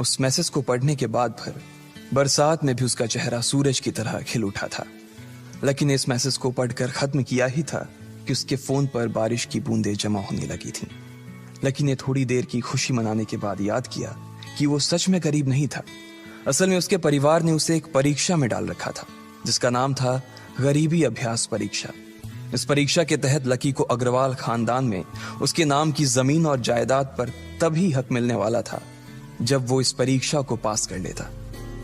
उस मैसेज को पढ़ने के बाद भर बरसात में भी उसका चेहरा सूरज की तरह खिल उठा था। लकी ने इस मैसेज को पढ़कर खत्म किया ही था कि उसके फोन पर बारिश की बूंदें जमा होने लगी थीं। लकी ने थोड़ी देर की खुशी मनाने के बाद याद किया कि वो सच में गरीब नहीं था। असल में उसके परिवार ने उसे एक परीक्षा में डाल रखा था जिसका नाम था गरीबी अभ्यास परीक्षा। इस परीक्षा के तहत लकी को अग्रवाल खानदान में उसके नाम की जमीन और जायदाद पर तभी हक मिलने वाला था जब वो इस परीक्षा को पास कर लेता।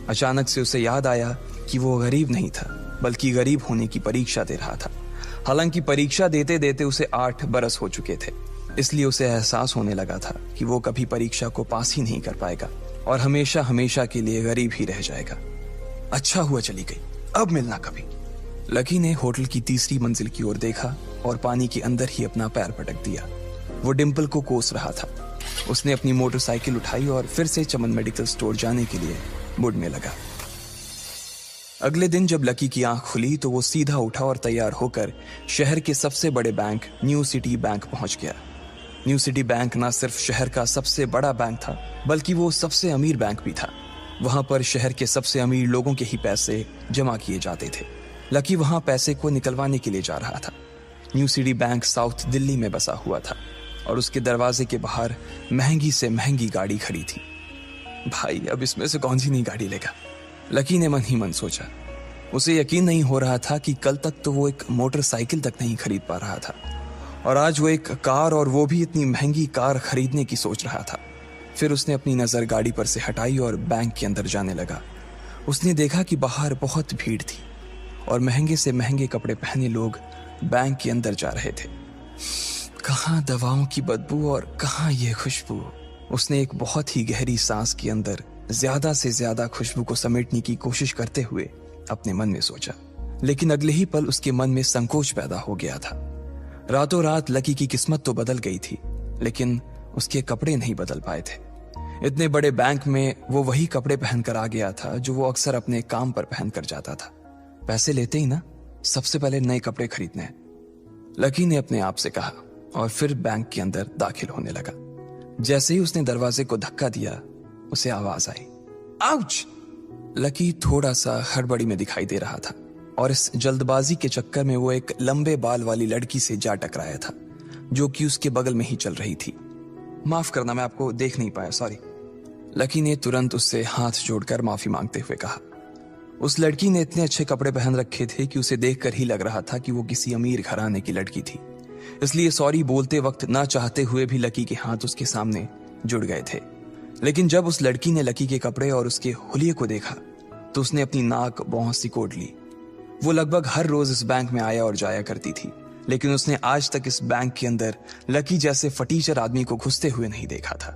अचानक से उसे याद आया कि वो गरीब नहीं था बल्कि गरीब होने की परीक्षा दे रहा था। हालांकि परीक्षा देते देते उसे 8 बरस हो चुके थे, इसलिए उसे एहसास होने लगा था कि वो कभी परीक्षा को पास ही नहीं कर पाएगा और हमेशा हमेशा के लिए गरीब ही रह जाएगा। अच्छा हुआ चली गई, अब मिलना कभी। लकी ने होटल की तीसरी मंजिल की ओर देखा और पानी के अंदर ही अपना पैर पटक दिया। वो डिंपल को कोस रहा था। उसने अपनी मोटरसाइकिल उठाई और फिर से चमन मेडिकल स्टोर जाने के लिए मुड़ने लगा। अगले दिन जब लकी की आंख खुली तो वो सीधा उठा और तैयार होकर शहर के सबसे बड़े बैंक न्यू सिटी बैंक पहुंच गया। न्यू सिटी बैंक न सिर्फ शहर का सबसे बड़ा बैंक था बल्कि वो सबसे अमीर बैंक भी था। वहां पर शहर के सबसे अमीर लोगों के ही पैसे जमा किए जाते थे। लकी वहां पैसे को निकलवाने के लिए जा रहा था। New city bank south Delhi में बसा हुआ था और उसके दरवाजे के बाहर महंगी से महंगी गाड़ी खड़ी थी। भाई, अब इसमें से कौन सी नई गाड़ी लेगा, लकी ने मन ही मन सोचा। उसे यकीन नहीं हो रहा था कि कल तक तो वो एक मोटरसाइकिल तक नहीं खरीद पा रहा था और आज वो एक कार, और वो भी इतनी महंगी कार खरीदने की सोच रहा था। फिर उसने अपनी नजर गाड़ी पर से हटाई और बैंक के अंदर जाने लगा। उसने देखा कि बाहर बहुत भीड़ थी और महंगे से महंगे कपड़े पहने लोग बैंक के अंदर जा रहे थे। कहाँ दवाओं की बदबू और कहाँ ये खुशबू। उसने एक बहुत ही गहरी सांस के अंदर ज्यादा से ज्यादा खुशबू को समेटने की कोशिश करते हुए अपने मन में सोचा, लेकिन अगले ही पल उसके मन में संकोच पैदा हो गया था। रातों रात लकी की किस्मत तो बदल गई थी, लेकिन उसके कपड़े नहीं बदल पाए थे। इतने बड़े बैंक में वो वही कपड़े पहनकर आ गया था जो वो अक्सर अपने काम पर पहनकर जाता था। पैसे लेते ही ना सबसे पहले नए कपड़े खरीदने हैं, लकी ने अपने आप से कहा और फिर बैंक के अंदर दाखिल होने लगा। जैसे ही उसने दरवाजे को धक्का दिया, उसे आवाज आई, आउच! लकी थोड़ा सा हड़बड़ी में दिखाई दे रहा था और इस जल्दबाजी के चक्कर में वो एक लंबे बाल वाली लड़की से जा टकराया था जो कि उसके बगल में ही चल रही थी। माफ करना, मैं आपको देख नहीं पाया, सॉरी। लकी ने तुरंत उससे हाथ जोड़कर माफी मांगते हुए कहा। उस लड़की ने इतने अच्छे कपड़े पहन रखे थे कि उसे देखकर ही लग रहा था कि वो किसी अमीर घराने की लड़की थी, इसलिए सॉरी बोलते वक्त ना चाहते हुए भी लकी के हाथ उसके सामने जुड़ गए थे। लेकिन जब उस लड़की ने लकी के कपड़े और उसके हुलिये को देखा तो उसने अपनी नाक भौं सिकोड़ ली। वो लगभग हर रोज इस बैंक में आया और जाया करती थी, लेकिन उसने आज तक इस बैंक के अंदर लकी जैसे फटीचर आदमी को घुसते हुए नहीं देखा था।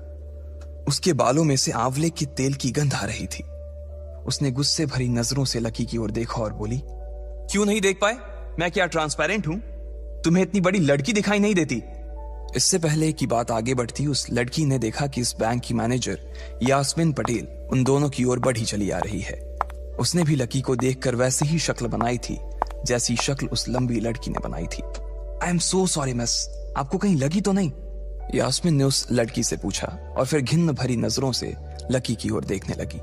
उसके बालों में से आंवले के तेल की गंध आ रही थी। उसने गुस्से भरी नजरों से लकी की ओर देखा और बोली, क्यों नहीं देख पाए? मैं क्या ट्रांसपेरेंट हूं? तुम्हें इतनी बड़ी लड़की दिखाई नहीं देती? इससे पहले कि बात आगे बढ़ती, उस लड़की ने देखा कि इस बैंक की मैनेजर यास्मीन पटेल उन दोनों की ओर बढ़ी चली आ रही है। उसने भी लकी को देखकर वैसी ही शक्ल बनाई थी जैसी शक्ल उस लंबी लड़की ने बनाई थी। I am so sorry miss, आपको कहीं लगी तो नहीं? यास्मीन ने उस लड़की से पूछा और फिर घिन्न भरी नजरों से लकी की ओर देखने लगी।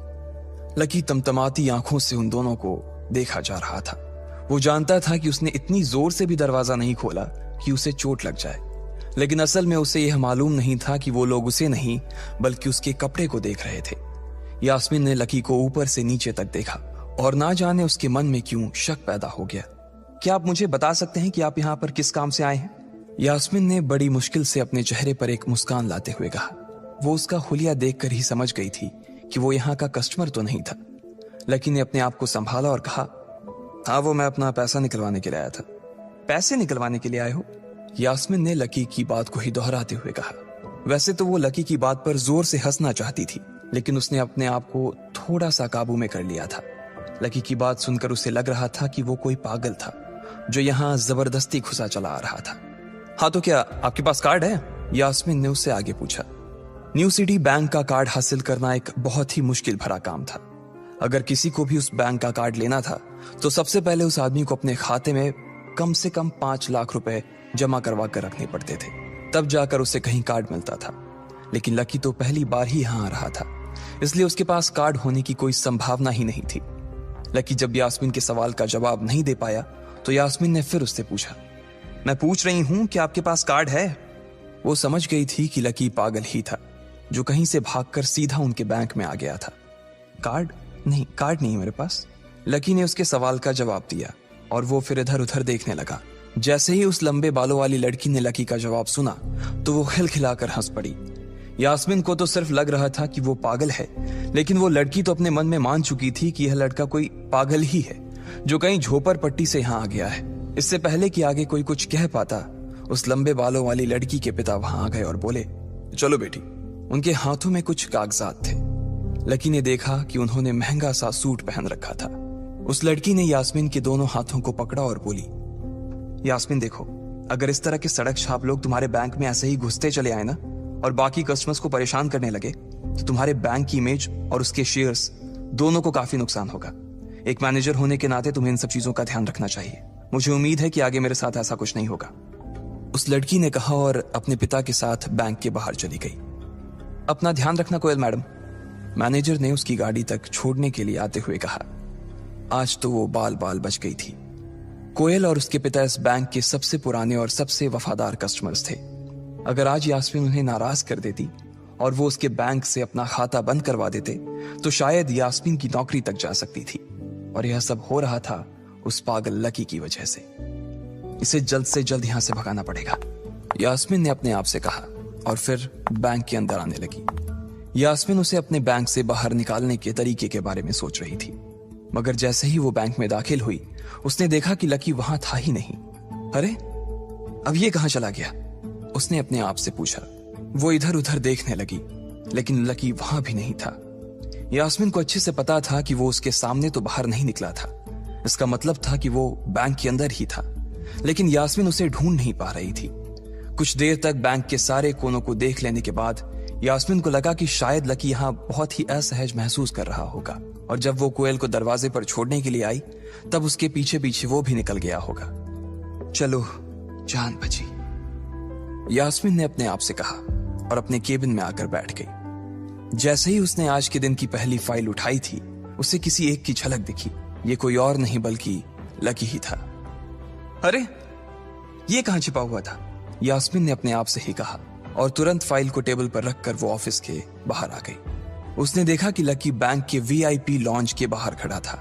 लकी तमतमाती आंखों से उन दोनों को देखा जा रहा था। वो जानता था कि उसने इतनी जोर से भी दरवाजा नहीं खोला कि उसे चोट लग जाए, लेकिन असल में उसे यह मालूम नहीं था कि वो लोग उसे नहीं बल्कि उसके कपड़े को देख रहे थे। यास्मीन ने लकी को ऊपर से नीचे तक देखा और ना जाने उसके मन में क्यों शक पैदा हो गया। क्या आप मुझे बता सकते हैं कि आप यहाँ पर किस काम से आए हैं? यास्मीन ने बड़ी मुश्किल से अपने चेहरे पर एक मुस्कान लाते हुए कहा। वो उसका हुलिया देखकर ही समझ गई थी कि वो यहाँ का कस्टमर तो नहीं था। लकी ने अपने आप को संभाला और कहा, हाँ, वो मैं अपना पैसा निकलवाने के लिए आया था। पैसे निकलवाने के लिए आए हो? यास्मीन ने लकी की बात को ही दोहराते हुए कहा। वैसे तो वो लकी की बात पर जोर से हंसना चाहती थी, लेकिन उसने अपने आप को थोड़ा सा काबू में कर लिया था। लकी की बात सुनकर उसे लग रहा था कि वो कोई पागल था जो यहाँ जबरदस्ती घुसा चला आ रहा था। हाँ, तो क्या आपके पास कार्ड है? यास्मीन ने उससे आगे पूछा। न्यू सिटी बैंक का कार्ड हासिल करना एक बहुत ही मुश्किल भरा काम था। अगर किसी को भी उस बैंक का कार्ड लेना था तो सबसे पहले उस आदमी को अपने खाते में कम से कम 5 लाख रुपए जमा करवा कर रखने पड़ते थे, तब जाकर उसे कहीं कार्ड मिलता था। लेकिन लकी तो पहली बार ही यहाँ आ रहा था, इसलिए उसके पास कार्ड होने की कोई संभावना ही नहीं थी। लकी जब यास्मीन के सवाल का जवाब नहीं दे पाया तो यास्मीन ने फिर उससे पूछा, मैं पूछ रही हूं कि आपके पास कार्ड है? वो समझ गई थी कि लकी पागल ही था जो कहीं से भागकर सीधा उनके बैंक में आ गया था। कार्ड नहीं मेरे पास। लकी ने उसके सवाल का जवाब दिया और वो फिर इधर उधर देखने लगा। जैसे ही उस लंबे बालों वाली लड़की ने लकी का जवाब सुना तो वो खिलखिलाकर हंस पड़ी। यास्मीन को तो सिर्फ लग रहा था कि वो पागल है, लेकिन वो लड़की तो अपने मन में मान चुकी थी कि यह लड़का कोई पागल ही है जो कहीं झोपड़ पट्टी से यहाँ आ गया है। इससे पहले कि आगे कोई कुछ कह पाता, उस लंबे बालों वाली लड़की के पिता वहां आ गए और बोले, चलो बेटी। उनके हाथों में कुछ कागजात थे। लकी ने देखा कि उन्होंने महंगा सा सूट पहन रखा था। उस लड़की ने यास्मीन के दोनों हाथों को पकड़ा और बोली, यास्मीन देखो, अगर इस तरह के सड़क छाप लोग तुम्हारे बैंक में ऐसे ही घुसते चले आए ना और बाकी कस्टमर्स को परेशान करने लगे तो तुम्हारे बैंक की इमेज और उसके शेयर्स दोनों को काफी नुकसान होगा। एक मैनेजर होने के नाते तुम्हें इन सब चीजों का ध्यान रखना चाहिए। मुझे उम्मीद है कि आगे मेरे साथ ऐसा कुछ नहीं होगा। उस लड़की ने कहा और अपने पिता के साथ बैंक के बाहर चली गई। अपना ध्यान रखना कोयल मैडम, मैनेजर ने उसकी गाड़ी तक छोड़ने के लिए आते हुए कहा। आज तो वो बाल बाल बच गई थी। कोयल और उसके पिता इस बैंक के सबसे पुराने और सबसे वफादार कस्टमर्स थे। अगर आज यास्मीन उन्हें नाराज कर देती और वो उसके बैंक से अपना खाता बंद करवा देते तो शायद यास्मीन की नौकरी तक जा सकती थी। और यह सब हो रहा था उस पागल लकी की वजह से। इसे जल्द से जल्द यहां से भगाना पड़ेगा, यास्मीन ने अपने आप से कहा और फिर बैंक के अंदर आने लगी। यास्मीन उसे अपने बैंक से बाहर निकालने के तरीके के बारे में सोच रही थी, मगर जैसे ही वो बैंक में दाखिल हुई उसने देखा कि लकी वहां था ही नहीं। अरे अब ये कहां चला गया, उसने अपने आप से पूछा। वो इधर उधर देखने लगी लेकिन लकी वहां भी नहीं था। यास्मीन को अच्छे से पता था कि वो उसके सामने तो बाहर नहीं निकला था। इसका मतलब था कि वो बैंक के अंदर ही था, लेकिन यास्मीन उसे ढूंढ नहीं पा रही थी। कुछ देर तक बैंक के सारे कोनों को देख लेने के बाद यास्मीन को लगा कि शायद लकी यहाँ बहुत ही असहज महसूस कर रहा होगा और जब वो कोयल को दरवाजे पर छोड़ने के लिए आई तब उसके पीछे पीछे वो भी निकल गया होगा। चलो जान बची, यास्मीन ने अपने आप से कहा और अपने केबिन में आकर बैठ गई। जैसे ही उसने आज के दिन की पहली फाइल उठाई थी उसे किसी एक की झलक दिखी। ये कोई और नहीं बल्कि लकी ही था। अरे ये कहां छिपा हुआ था, यास्मीन ने अपने आप से ही कहा और तुरंत फाइल को टेबल पर रखकर वो ऑफिस के बाहर आ गई। उसने देखा कि लकी बैंक के वीआईपी लॉन्ज के बाहर खड़ा था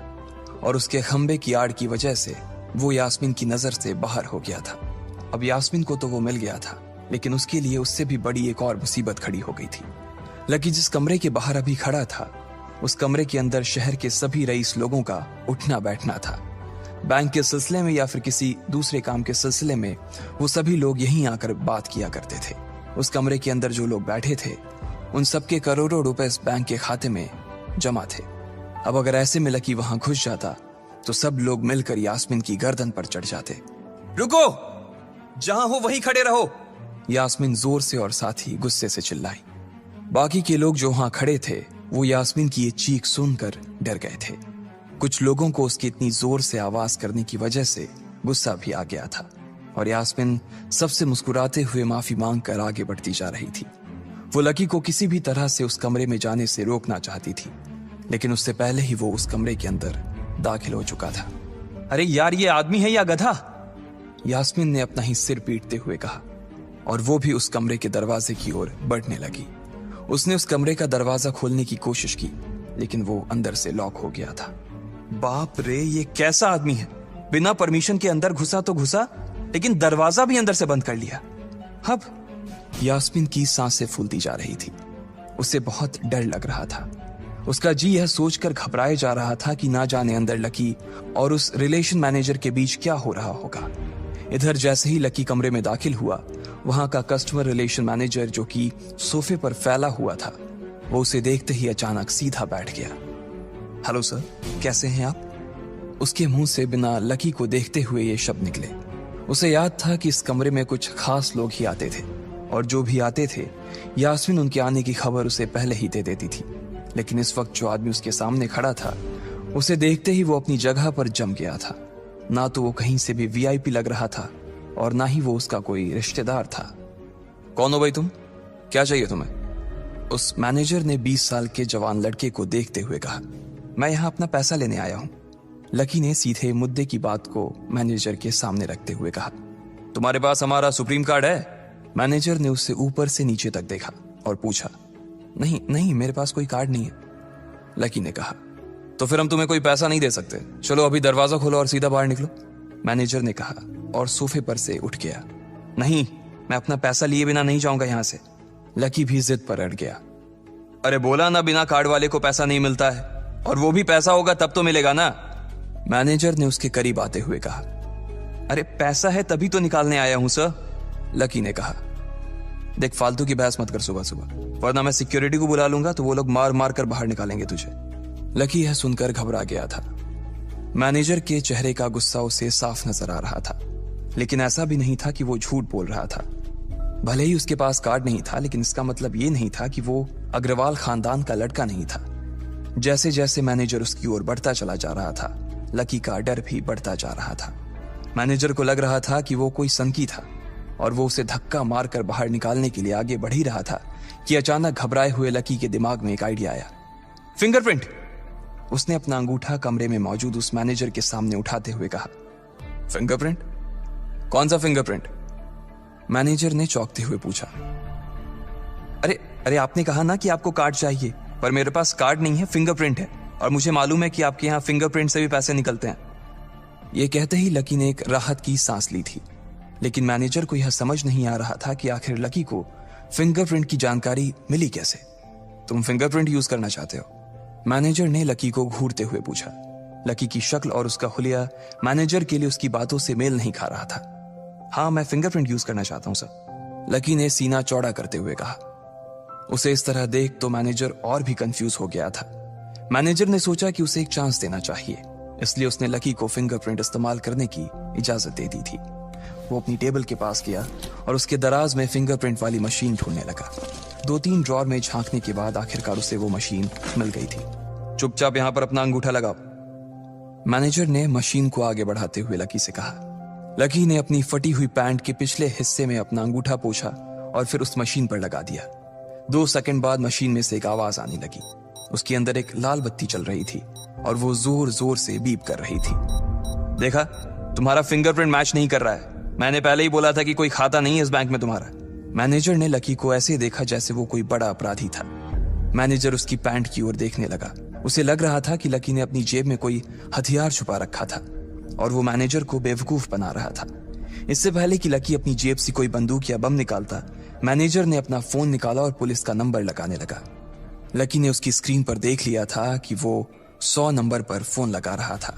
और उसके खंबे की आड़ की वजह से वो यास्मीन की नजर से बाहर हो गया था। अब यास्मीन को तो वो मिल गया था, लेकिन उसके लिए उससे भी बड़ी एक और मुसीबत खड़ी हो गई थी। लकी जिस कमरे के बाहर अभी खड़ा था उस कमरे के अंदर शहर के सभी रईस लोगों का उठना बैठना था। बैंक के सिलसिले में या फिर किसी दूसरे काम के सिलसिले में वो सभी लोग यहीं आकर बात किया करते थे। उस कमरे के अंदर जो लोग बैठे थे उन सबके करोड़ों रुपए इस बैंक के खाते में जमा थे। अब अगर ऐसे में लकी वहां घुस जाता तो सब लोग मिलकर यास्मीन की गर्दन पर चढ़ जाते। रुको, जहां हो वहीं खड़े रहो, यास्मीन जोर से और साथ ही गुस्से से चिल्लाई। बाकी के लोग जो वहां खड़े थे वो यास्मीन की ये चीख सुनकर डर गए थे। कुछ लोगों को उसकी इतनी जोर से आवाज करने की वजह से गुस्सा भी आ गया था और यास्मीन सबसे मुस्कुराते हुए माफी मांगकर आगे बढ़ती जा रही थी। वो लकी को किसी भी तरह से उस कमरे में जाने से रोकना चाहती थी, लेकिन उससे पहले ही वो उस कमरे के अंदर दाखिल हो चुका था। अरे यार, ये आदमी है या गधा, यास्मीन ने अपना ही सिर पीटते हुए कहा और वो भी उस कमरे के दरवाजे की ओर बढ़ने लगी। उसने उस कमरे का दरवाजा खोलने की कोशिश की लेकिन वो अंदर से लॉक हो गया था। बाप रे, ये कैसा आदमी है, बिना परमिशन के अंदर घुसा तो घुसा लेकिन दरवाजा भी अंदर से बंद कर लिया। अब यास्मीन की सांसें फूलती जा रही थी। उसे बहुत डर लग रहा था। उसका जी यह सोचकर घबराए जा रहा था कि ना जाने अंदर लकी और उस रिलेशन मैनेजर के बीच क्या हो रहा होगा। इधर जैसे ही लकी कमरे में दाखिल हुआ वहां का कस्टमर रिलेशन मैनेजर जो कि सोफे पर फैला हुआ था वो उसे देखते ही अचानक सीधा बैठ गया। हेलो सर, कैसे हैं आप? उसके मुंह से बिना लकी को देखते हुए ये शब्द निकले। उसे याद था कि इस कमरे में कुछ खास लोग ही आते थे और जो भी आते थे यास्मीन उनके आने की खबर उसे पहले ही दे देती थी। लेकिन इस वक्त जो आदमी उसके सामने खड़ा था उसे देखते ही वो अपनी जगह पर जम गया था। ना तो वो कहीं से भी वीआईपी लग रहा था और ना ही वो उसका कोई रिश्तेदार था। कौन हो भाई तुम? क्या चाहिए तुम्हें? उस मैनेजर ने 20 साल के जवान लड़के को देखते हुए कहा, मैं यहां अपना पैसा लेने आया हूं। लकी ने सीधे मुद्दे की बात को मैनेजर के सामने रखते हुए कहा, तुम्हारे पास हमारा सुप्रीम कार्ड है? मैनेजर ने उसे ऊपर से नीचे तक देखा और पूछा, नहीं नहीं, मेरे पास कोई कार्ड नहीं है। लकी ने कहा, तो फिर हम तुम्हें कोई पैसा नहीं दे सकते। चलो अभी दरवाजा खोलो और सीधा बाहर निकलो। मैनेजर ने कहा और सोफे पर से उठ गया। नहीं, मैं अपना पैसा लिए बिना नहीं जाऊंगा यहां से। लकी भी जिद पर अड़ गया। अरे बोला ना, बिना कार्ड वाले को पैसा नहीं मिलता है, और वो भी पैसा होगा तब तो मिलेगा ना। मैनेजर ने उसके करीब आते हुए कहा, अरे पैसा है तभी तो निकालने आया हूं सर। लकी ने कहा, देख फालतू की बहस मत कर सुबह सुबह, वरना मैं सिक्योरिटी को बुला लूंगा तो वो लोग मार मार कर बाहर निकालेंगे तुझे। लकी यह सुनकर घबरा गया था। मैनेजर के चेहरे का गुस्सा उसे साफ नजर आ रहा था, लेकिन ऐसा भी नहीं था कि वो झूठ बोल रहा था। भले ही उसके पास कार्ड नहीं था, लेकिन इसका मतलब ये नहीं था कि वो अग्रवाल खानदान का लड़का नहीं था। जैसे जैसे मैनेजर उसकी ओर बढ़ता चला जा रहा था, लकी का डर भी बढ़ता जा रहा था। मैनेजर को लग रहा था कि वो कोई संकी था और वो उसे धक्का मारकर बाहर निकालने के लिए आगे बढ़ ही रहा था कि अचानक घबराए हुए लकी के दिमाग में एक आइडिया आया। फिंगरप्रिंट! उसने अपना अंगूठा कमरे में मौजूद उस मैनेजर के सामने उठाते हुए कहा। फिंगरप्रिंट? कौन सा फिंगरप्रिंट? मैनेजर ने चौंकते हुए पूछा। अरे अरे, आपने कहा ना कि आपको कार्ड चाहिए, पर मेरे पास कार्ड नहीं है, फिंगरप्रिंट है, और मुझे मालूम है कि आपके यहाँ फिंगरप्रिंट से भी पैसे निकलते हैं। यह कहते ही लकी ने एक राहत की सांस ली थी, लेकिन मैनेजर को यह समझ नहीं आ रहा था कि आखिर लकी को फिंगरप्रिंट की जानकारी मिली कैसे। तुम फिंगरप्रिंट यूज करना चाहते हो? मैनेजर ने लकी को घूरते हुए पूछा। लकी की शक्ल और उसका हुलिया मैनेजर के लिए उसकी बातों से मेल नहीं खा रहा था। हाँ, मैं फिंगरप्रिंट यूज करना चाहता हूं सर, लकी ने सीना चौड़ा करते हुए कहा। उसे इस तरह देख तो मैनेजर और भी कंफ्यूज हो गया था। मैनेजर ने सोचा कि उसे एक चांस देना चाहिए, इसलिए उसने लकी को फिंगरप्रिंट इस्तेमाल करने की इजाजत दे दी थी। वो अपनी टेबल के पास गया और उसके दराज में फिंगरप्रिंट वाली मशीन ढूंढने लगा। 2-3 ड्रॉर में झांकने के बाद आखिरकार उसे वो मशीन मिल गई थी। चुपचाप यहां पर अपना अंगूठा लगाओ, मैनेजर ने मशीन को आगे बढ़ाते हुए लकी से कहा। लकी ने अपनी फटी हुई पैंट के पिछले हिस्से में अपना अंगूठा पोंछा और फिर उस मशीन पर लगा दिया। 2 सेकंड बाद मशीन में से एक आवाज आने लगी। उसके अंदर एक लाल बत्ती चल रही थी और वो जोर जोर से बीप कर रही थी। देखा, तुम्हारा फिंगरप्रिंट मैच नहीं कर रहा है। मैंने पहले ही बोला था कि कोई खाता नहीं है इस बैंक में तुम्हारा। मैनेजर ने लकी को ऐसे देखा जैसे वो कोई बड़ा अपराधी था। मैनेजर उसकी पैंट की ओर देखने लगा। उसे लग रहा था कि लकी ने अपनी जेब में कोई हथियार छुपा रखा था और वो मैनेजर को बेवकूफ बना रहा था। इससे पहले कि लकी अपनी जेब से कोई बंदूक या बम निकालता, मैनेजर ने अपना फोन निकाला और पुलिस का नंबर लगाने लगा। लकी ने उसकी स्क्रीन पर देख लिया था कि वो 100 नंबर पर फोन लगा रहा था।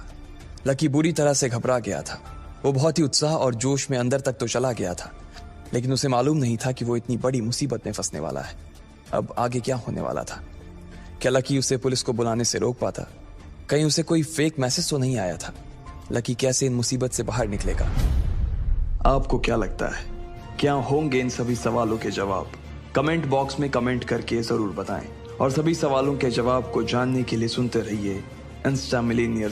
लकी बुरी तरह से घबरा गया था। वो बहुत ही उत्साह और जोश में अंदर तक तो चला गया था, लेकिन उसे मालूम नहीं था कि वो इतनी बड़ी मुसीबत में फंसने वाला है। अब आगे क्या होने वाला था? क्या लकी उसे पुलिस को बुलाने से रोक पाता? कहीं उसे कोई फेक मैसेज तो नहीं आया था? लकी कैसे इन मुसीबत से बाहर निकलेगा? आपको क्या लगता है, क्या होंगे इन सभी सवालों के जवाब? कमेंट बॉक्स में कमेंट करके जरूर बताएं, और सभी सवालों के जवाब को जानने के लिए सुनते रहिए इंस्टा मिलीनियर।